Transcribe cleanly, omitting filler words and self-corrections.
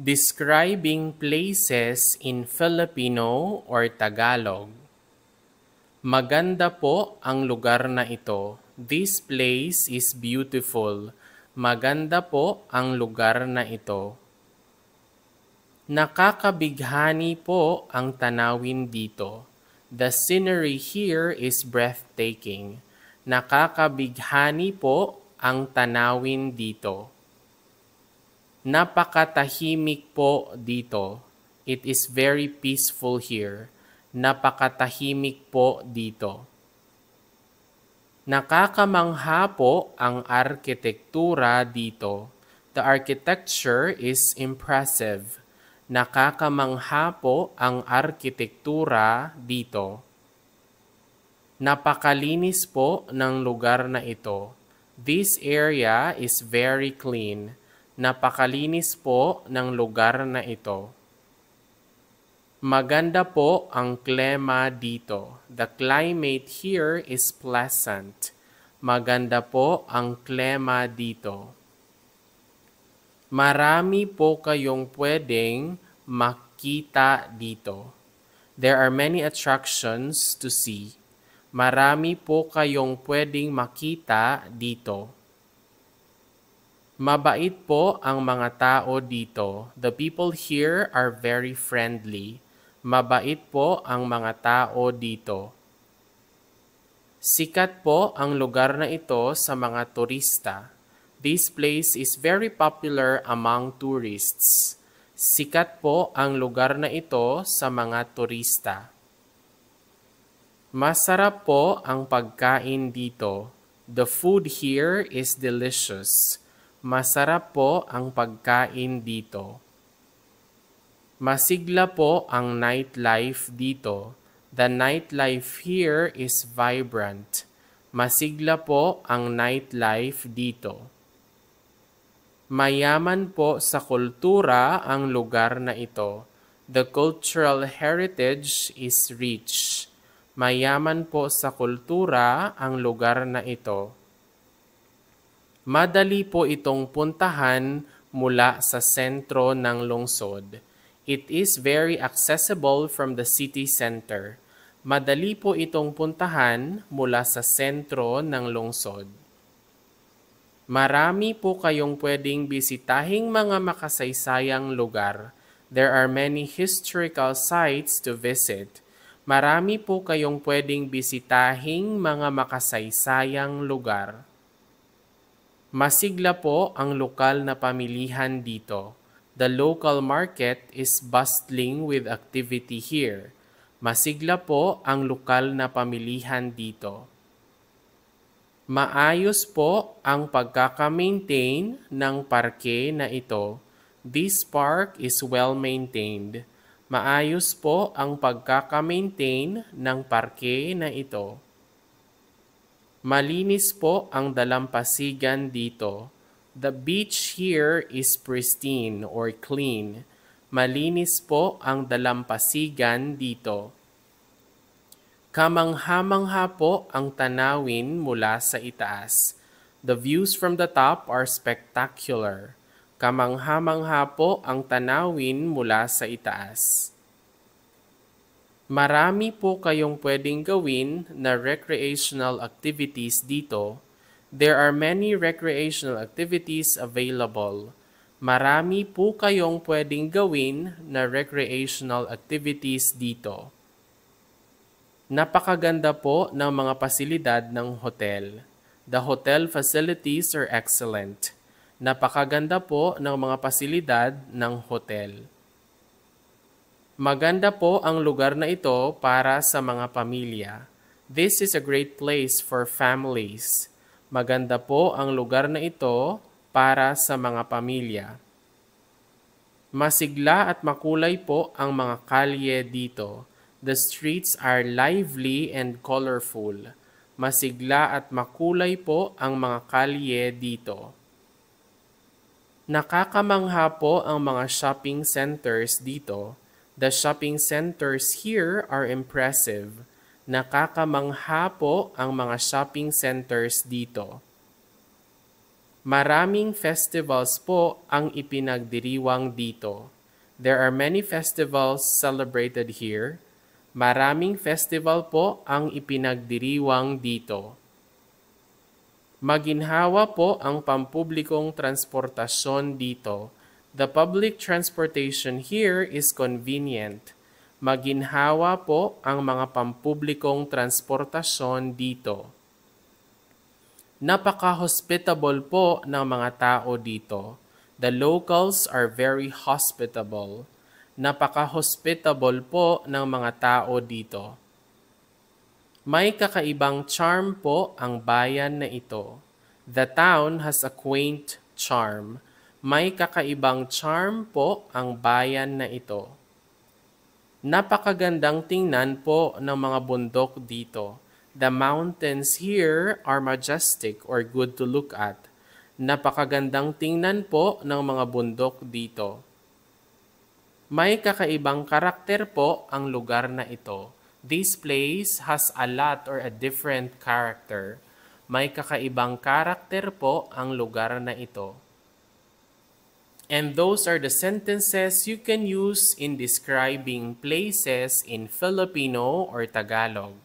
Describing places in Filipino or Tagalog. Maganda po ang lugar na ito. This place is beautiful. Maganda po ang lugar na ito. Nakakabighani po ang tanawin dito. The scenery here is breathtaking. Nakakabighani po ang tanawin dito. Napakatahimik po dito. It is very peaceful here. Napakatahimik po dito. Nakakamangha po ang arkitektura dito. The architecture is impressive. Nakakamangha po ang arkitektura dito. Napakalinis po ng lugar na ito. This area is very clean. Napakalinis po ng lugar na ito. Maganda po ang klima dito. The climate here is pleasant. Maganda po ang klima dito. Marami po kayong pwedeng makita dito. There are many attractions to see. Marami po kayong pwedeng makita dito. Mabait po ang mga tao dito. The people here are very friendly. Mabait po ang mga tao dito. Sikat po ang lugar na ito sa mga turista. This place is very popular among tourists. Sikat po ang lugar na ito sa mga turista. Masarap po ang pagkain dito. The food here is delicious. Masarap po ang pagkain dito. Masigla po ang nightlife dito. The nightlife here is vibrant. Masigla po ang nightlife dito. Mayaman po sa kultura ang lugar na ito. The cultural heritage is rich. Mayaman po sa kultura ang lugar na ito. Madali po itong puntahan mula sa sentro ng lungsod. It is very accessible from the city center. Madali po itong puntahan mula sa sentro ng lungsod. Marami po kayong pwedeng bisitahing mga makasaysayang lugar. There are many historical sites to visit. Marami po kayong pwedeng bisitahing mga makasaysayang lugar. Masigla po ang lokal na pamilihan dito. The local market is bustling with activity here. Masigla po ang lokal na pamilihan dito. Maayos po ang pagkaka-maintain ng parke na ito. This park is well maintained. Maayos po ang pagkaka-maintain ng parke na ito. Malinis po ang dalampasigan dito. The beach here is pristine or clean. Malinis po ang dalampasigan dito. Kamangha-mangha po ang tanawin mula sa itaas. The views from the top are spectacular. Kamangha-mangha po ang tanawin mula sa itaas. Marami po kayong pwedeng gawin na recreational activities dito. There are many recreational activities available. Marami po kayong pwedeng gawin na recreational activities dito. Napakaganda po ng mga pasilidad ng hotel. The hotel facilities are excellent. Napakaganda po ng mga pasilidad ng hotel. Maganda po ang lugar na ito para sa mga pamilya. This is a great place for families. Maganda po ang lugar na ito para sa mga pamilya. Masigla at makulay po ang mga kalye dito. The streets are lively and colorful. Masigla at makulay po ang mga kalye dito. Nakakamangha po ang mga shopping centers dito. The shopping centers here are impressive. Nakakamangha po ang mga shopping centers dito. Maraming festivals po ang ipinagdiriwang dito. There are many festivals celebrated here. Maraming festival po ang ipinagdiriwang dito. Maginhawa po ang pampublikong transportasyon dito. The public transportation here is convenient. Maginhawa po ang mga pampublikong transportasyon dito. Napaka-hospitable po ng mga tao dito. The locals are very hospitable. Napaka-hospitable po ng mga tao dito. May kakaibang charm po ang bayan na ito. The town has a quaint charm. May kakaibang charm po ang bayan na ito. Napakagandang tingnan po ng mga bundok dito. The mountains here are majestic or good to look at. Napakagandang tingnan po ng mga bundok dito. May kakaibang karakter po ang lugar na ito. This place has a lot or a different character. May kakaibang karakter po ang lugar na ito. And those are the sentences you can use in describing places in Filipino or Tagalog.